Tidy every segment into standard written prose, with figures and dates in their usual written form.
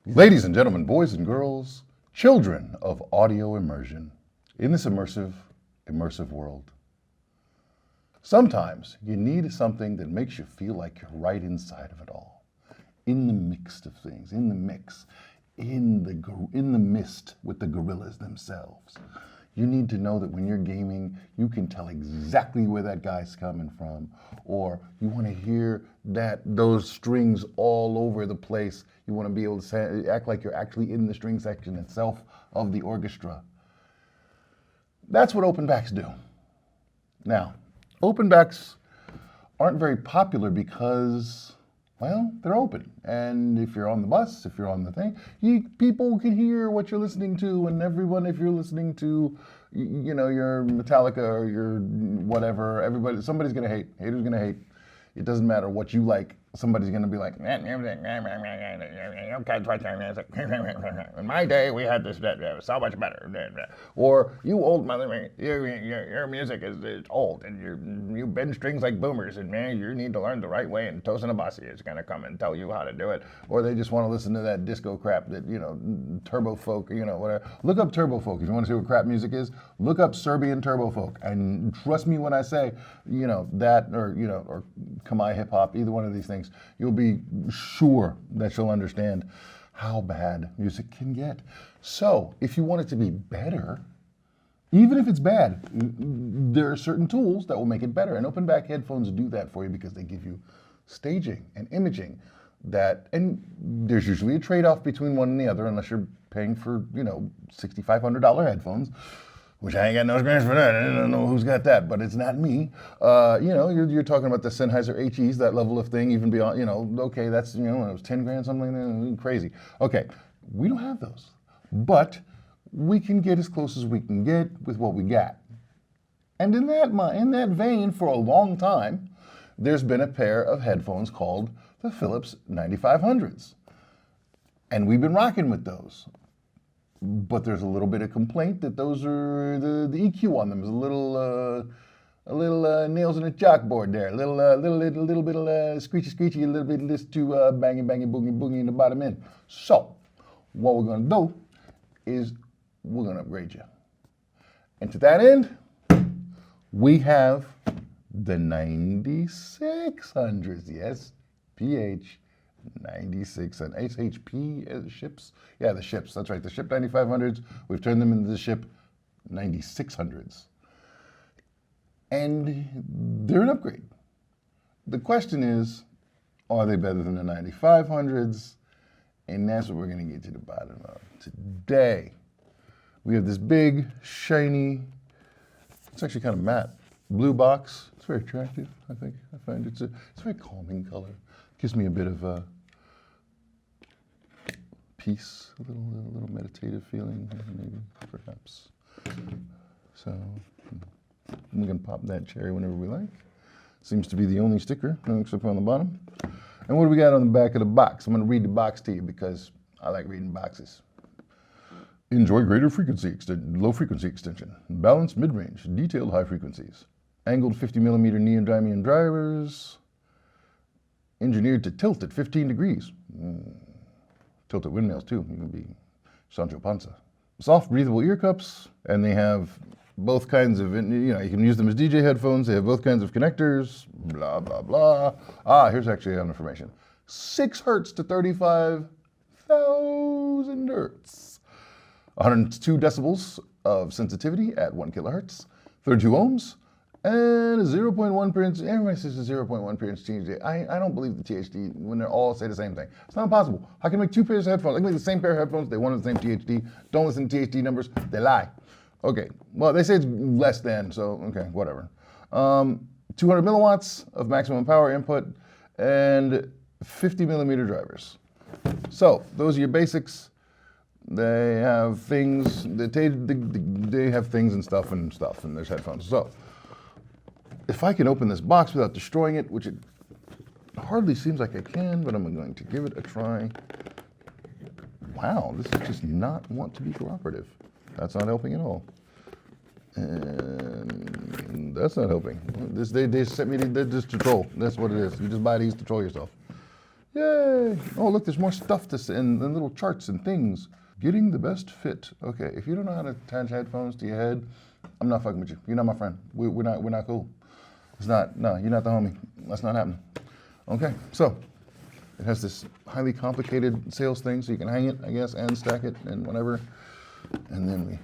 Ladies and gentlemen, boys and girls, children of audio immersion, in this immersive world, sometimes you need something that makes you feel like you're right inside of it all, in the mix of things, in the mix, in the mist with the gorillas themselves. You need to know that when you're gaming, you can tell exactly where that guy's coming from, or you want to hear those strings all over the place. You want to be able to act like you're actually in the string section itself of the orchestra. That's what open backs do. Now, open backs aren't very popular because, well, they're open. And if you're on the bus, if you're on the thing, people can hear what you're listening to, and everyone, if you're listening to, your Metallica or your whatever, somebody's gonna hate. Haters gonna hate. It doesn't matter what you like. Somebody's gonna be like, you can't touch our music. In my day, we had this. It was so much better. Or you old mother, your music is old, and you bend strings like boomers, and man, you need to learn the right way. And Tosin Abasi is gonna come and tell you how to do it. Or they just want to listen to that disco crap that turbo folk, whatever. Look up turbo folk if you want to see what crap music is. Look up Serbian turbo folk, and trust me when I say, that or Khmer hip hop, either one of these things. You'll be sure that you'll understand how bad music can get. So, if you want it to be better, even if it's bad, there are certain tools that will make it better. And open back headphones do that for you because they give you staging and imaging and there's usually a trade-off between one and the other unless you're paying for, $6,500 headphones. Which I ain't got no experience for that. I don't know who's got that, but it's not me. You're talking about the Sennheiser HEs, that level of thing, even beyond, okay, that's, when it was 10 grand, something like that, crazy. Okay, we don't have those, but we can get as close as we can get with what we got. And in that vein, for a long time, there's been a pair of headphones called the Philips 9500s. And we've been rocking with those. But there's a little bit of complaint that those are the EQ on them is a little nails in a chalkboard there, a little bit of screechy, a little bit just too banging boogie in the bottom end. So what we're gonna do is we're gonna upgrade you, and to that end, we have the 9600s. Yes, PH. 96 and SHP ships. Yeah, the ships. That's right. The ship 9500s. We've turned them into the ship 9600s. And they're an upgrade. The question is, are they better than the 9500s? And that's what we're going to get to the bottom of today. We have this big, shiny, it's actually kind of matte, blue box. It's very attractive, I think. I find it's a very calming color. Gives me a bit of peace, a little meditative feeling, maybe, perhaps. So we can pop that cherry whenever we like. Seems to be the only sticker, except on the bottom. And what do we got on the back of the box? I'm going to read the box to you because I like reading boxes. Enjoy greater frequency, low frequency extension, balanced mid-range, detailed high frequencies, angled 50mm neodymium drivers, engineered to tilt at 15 degrees. Tilt at windmills too, you can be Sancho Panza. Soft breathable ear cups, and they have both kinds of, you can use them as DJ headphones. They have both kinds of connectors, blah, blah, blah. Here's actually some information. 6 hertz to 35,000 hertz. 102 decibels of sensitivity at 1 kilohertz. 32 ohms. And a 0.1 per inch, everybody says a 0.1 per inch THD. I don't believe the THD when they all say the same thing. It's not possible. I can make 2 pairs of headphones. I can make the same pair of headphones. They want the same THD. Don't listen to THD numbers. They lie. Okay, well, they say it's less than, so okay, whatever. 200 milliwatts of maximum power input and 50mm drivers. So those are your basics. They have things, they have things and stuff, and there's headphones. So if I can open this box without destroying it, which it hardly seems like I can, but I'm going to give it a try. Wow, this does not want to be cooperative. That's not helping at all. And that's not helping. They sent me this to troll. That's what it is. You just buy these to troll yourself. Yay! Oh, look, there's more stuff and little charts and things. Getting the best fit. Okay, if you don't know how to attach headphones to your head, I'm not fucking with you. You're not my friend. We're not cool. It's not, no, you're not the homie. That's not happening. Okay, so it has this highly complicated sales thing, so you can hang it, I guess, and stack it and whatever. And then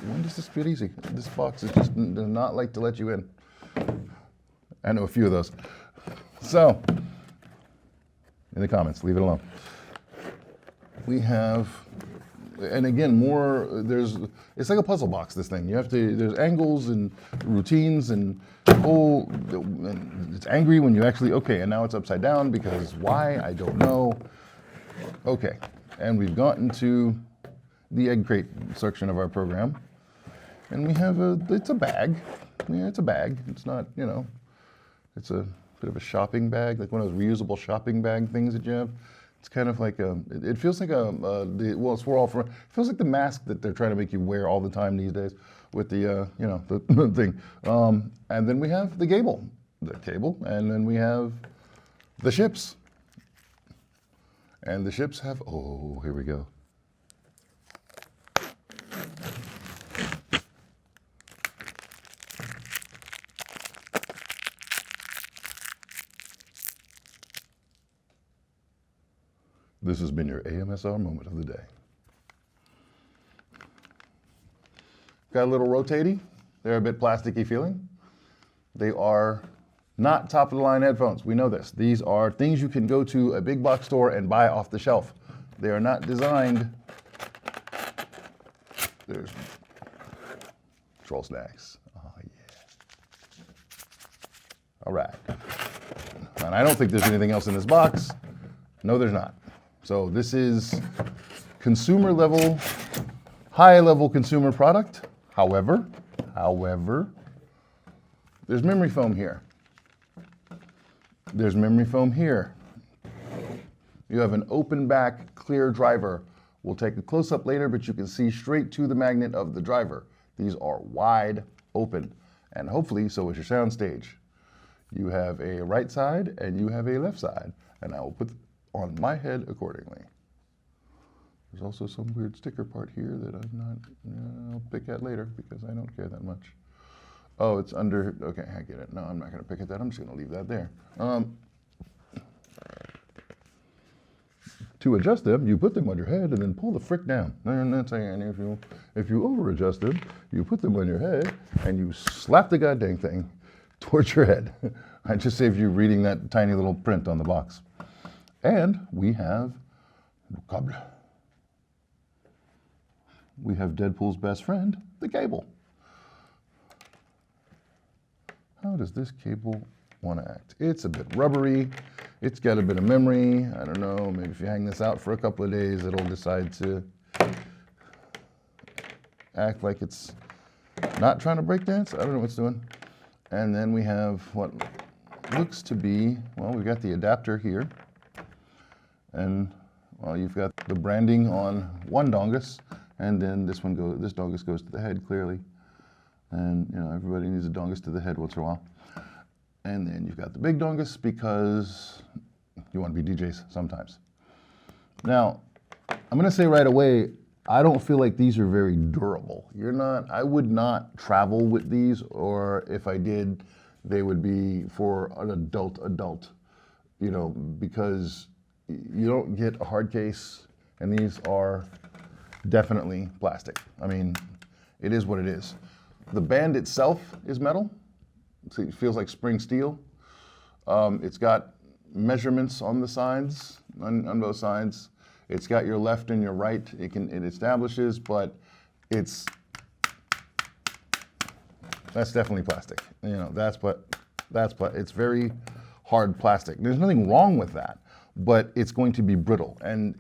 when does this get easy? This box is just does not like to let you in. I know a few of those. So, in the comments, leave it alone. We have, and again, it's like a puzzle box, this thing. There's angles and routines and and it's angry when you actually, okay, and now it's upside down because why? I don't know. Okay, and we've gotten to the egg crate section of our program. And we have it's a bag. Yeah, it's a bag. It's not, it's a bit of a shopping bag, like one of those reusable shopping bag things that you have. It's kind of like it feels like it feels like the mask that they're trying to make you wear all the time these days with the, the thing. And then we have the cable, and then we have the ships. And the ships have, oh, here we go. This has been your AMSR moment of the day. Got a little rotaty. They're a bit plasticky feeling. They are not top of the line headphones. We know this. These are things you can go to a big box store and buy off the shelf. They are not designed. There's troll snacks. Oh yeah. All right. And I don't think there's anything else in this box. No, there's not. So this is consumer level, high level consumer product. However, there's memory foam here. There's memory foam here. You have an open back, clear driver. We'll take a close up later, but you can see straight to the magnet of the driver. These are wide open, and hopefully so is your sound stage. You have a right side and you have a left side, and I will put on my head accordingly. There's also some weird sticker part here that I'll pick at later because I don't care that much. Oh, it's under, okay, I get it. No, I'm not gonna pick at that, I'm just gonna leave that there. To adjust them, you put them on your head and then pull the frick down. And that's saying if you over adjust them, you put them on your head and you slap the goddamn thing towards your head. I just saved you reading that tiny little print on the box. And we have câble. We have Deadpool's best friend, the cable. How does this cable want to act? It's a bit rubbery. It's got a bit of memory. I don't know, maybe if you hang this out for a couple of days, it'll decide to act like it's not trying to break dance. I don't know what it's doing. And then we have what looks to be, well, we've got the adapter here. And well, you've got the branding on one dongus, and then this dongus goes to the head clearly. And everybody needs a dongus to the head once in a while. And then you've got the big dongus because you want to be DJs sometimes. Now, I'm gonna say right away, I don't feel like these are very durable. I would not travel with these, or if I did, they would be for an adult, because you don't get a hard case, and these are definitely plastic. I mean, it is what it is. The band itself is metal. So it feels like spring steel. It's got measurements on the sides, on both sides. It's got your left and your right. It establishes, but that's definitely plastic. It's very hard plastic. There's nothing wrong with that, but it's going to be brittle, and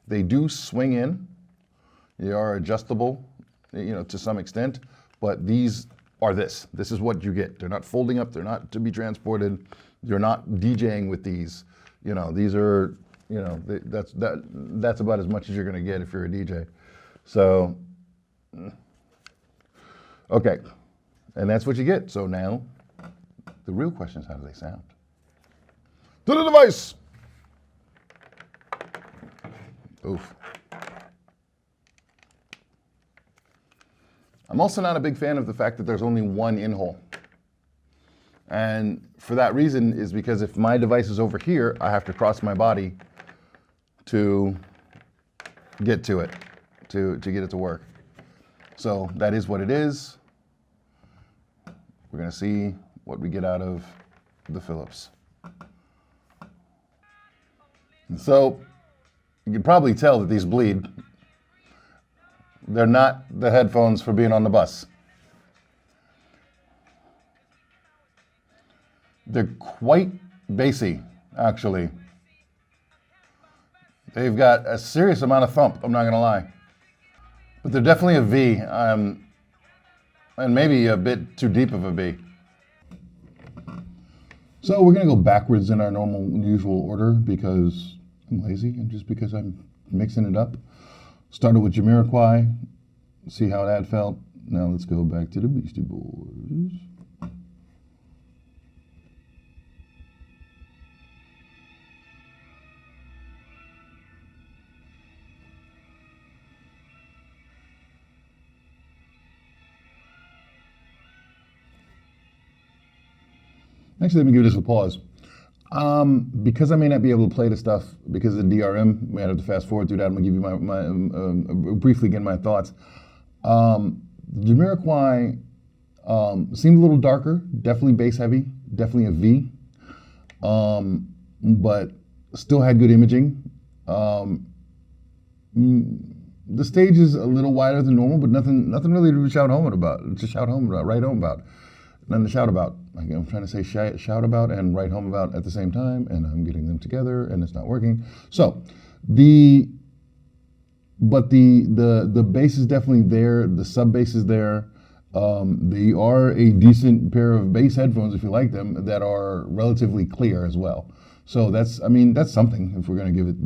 they do swing in. They are adjustable, to some extent, but these are this. This is what you get. They're not folding up. They're not to be transported. You're not DJing with these. These are, that's about as much as you're going to get if you're a DJ. So, okay, and that's what you get. So now, the real question is, how do they sound? To the device. Oof. I'm also not a big fan of the fact that there's only one in-hole. And for that reason is because if my device is over here, I have to cross my body to get to it, to get it to work. So that is what it is. We're gonna see what we get out of the Philips. And so you can probably tell that these bleed. They're not the headphones for being on the bus. They're quite bassy, actually. They've got a serious amount of thump, I'm not gonna lie. But they're definitely a V, and maybe a bit too deep of a B. So we're gonna go backwards in our normal, usual order because I'm lazy and just because I'm mixing it up. Started with Jamiroquai, see how that felt. Now let's go back to the Beastie Boys. Actually, let me give this a pause. Because I may not be able to play the stuff because of the DRM, we have to fast forward through that. I'm gonna give you my briefly again my thoughts. Jamiroquai seemed a little darker, definitely bass heavy, definitely a V, but still had good imaging. The stage is a little wider than normal, but nothing really to shout home about. Write home about. Nothing to shout about. I'm trying to say shout about and write home about at the same time, and I'm getting them together, and it's not working. So, the bass is definitely there. The sub bass is there. They are a decent pair of bass headphones if you like them that are relatively clear as well. So that's something if we're going to give it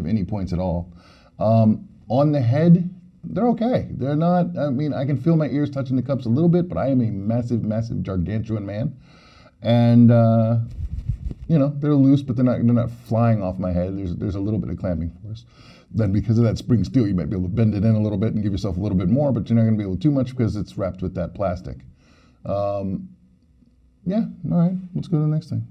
any points at all. On the head, they're okay. They're not, I can feel my ears touching the cups a little bit, but I am a massive, massive, gargantuan man. And, they're loose, but they're not flying off my head. There's a little bit of clamping force. Then because of that spring steel, you might be able to bend it in a little bit and give yourself a little bit more, but you're not going to be able to too much because it's wrapped with that plastic. All right, let's go to the next thing.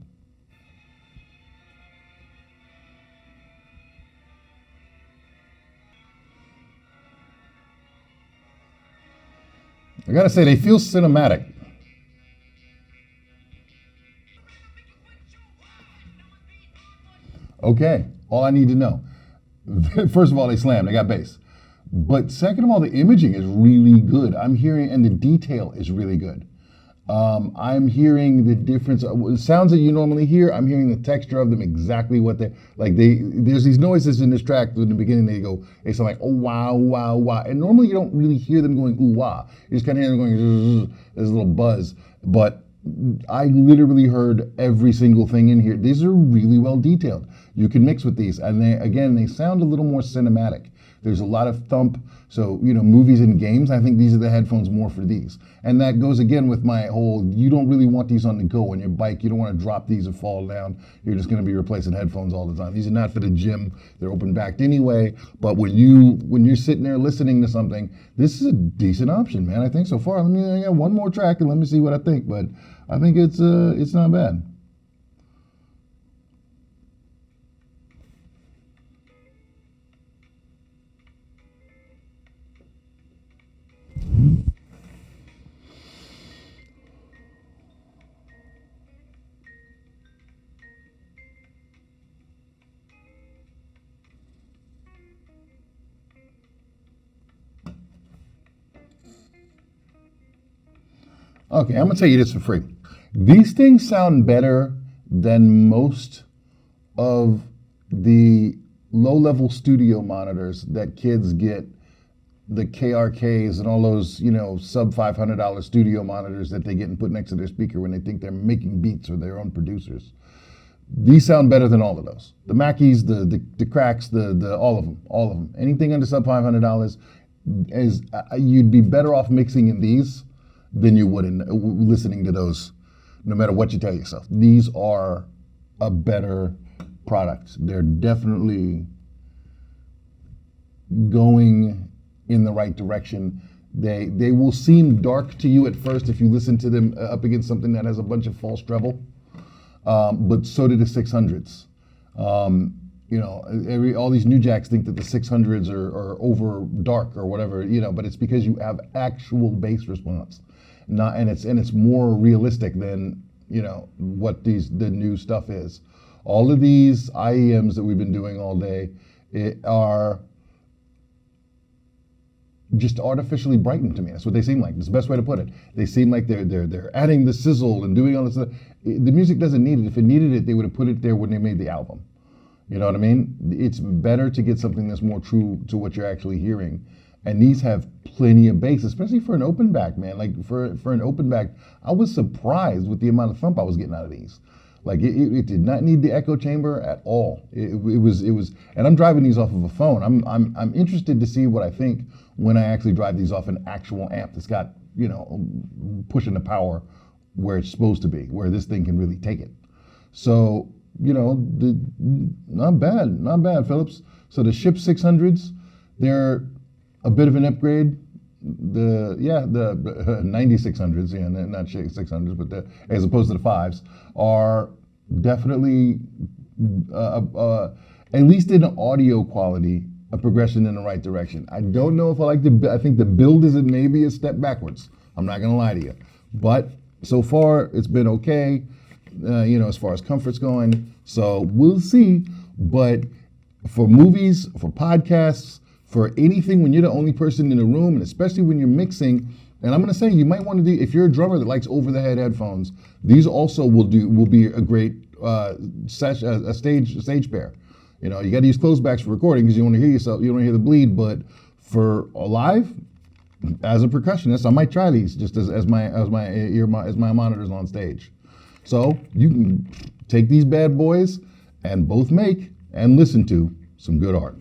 I gotta say, they feel cinematic. Okay, all I need to know. First of all, they slammed, they got bass. But second of all, the imaging is really good. I'm hearing, and the detail is really good. I'm hearing the difference. Sounds that you normally hear, I'm hearing the texture of them exactly what there's these noises in this track in the beginning, they sound like, oh, wow, wow, wow. And normally you don't really hear them going, ooh, wow. You just kind of hear them going, there's a little buzz. But I literally heard every single thing in here. These are really well detailed. You can mix with these. And they sound a little more cinematic. There's a lot of thump. So, movies and games, I think these are the headphones more for these. And that goes again with my whole, you don't really want these on the go on your bike. You don't want to drop these or fall down. You're just going to be replacing headphones all the time. These are not for the gym. They're open backed anyway. But when you're sitting there listening to something, this is a decent option, man. I think so far. I got one more track and let me see what I think. But I think it's not bad. Okay, I'm gonna tell you this for free. These things sound better than most of the low-level studio monitors that kids get, the KRKs and all those, sub $500 studio monitors that they get and put next to their speaker when they think they're making beats or their own producers. These sound better than all of those. The Mackies, the Cracks, the all of them. Anything under sub $500 is you'd be better off mixing in these than you would in listening to those, no matter what you tell yourself. These are a better product. They're definitely going in the right direction. They will seem dark to you at first if you listen to them up against something that has a bunch of false treble, but so do the 600s. All these new jacks think that the 600s are over dark or whatever, but it's because you have actual bass response, and it's more realistic than what the new stuff is. All of these IEMs that we've been doing all day are just artificially brightened to me. That's what they seem like. That's the best way to put it. They seem like they're adding the sizzle and doing all this stuff. The music doesn't need it. If it needed it, they would have put it there when they made the album. You know what I mean? It's better to get something that's more true to what you're actually hearing. And these have plenty of bass, especially for an open back, man. Like for an open back, I was surprised with the amount of thump I was getting out of these. Like it did not need the echo chamber at all. It was, and I'm driving these off of a phone. I'm interested to see what I think when I actually drive these off an actual amp that's got, pushing the power where it's supposed to be, where this thing can really take it. So, not bad, Phillips. So the Ship 600s, they're a bit of an upgrade. The 9600s, not 600s, but as opposed to the 5s, are definitely, at least in audio quality, a progression in the right direction. I don't know if I think the build is maybe a step backwards. I'm not gonna lie to you, but so far it's been okay. As far as comfort's going. So we'll see. But for movies, for podcasts, for anything when you're the only person in the room, and especially when you're mixing, and I'm going to say you might want to do, if you're a drummer that likes over-the-head headphones, these also will be a great stage pair. You got to use closed backs for recording because you want to hear yourself, you don't want to hear the bleed. But for live, as a percussionist, I might try these just as my monitors on stage. So you can take these bad boys and both make and listen to some good art.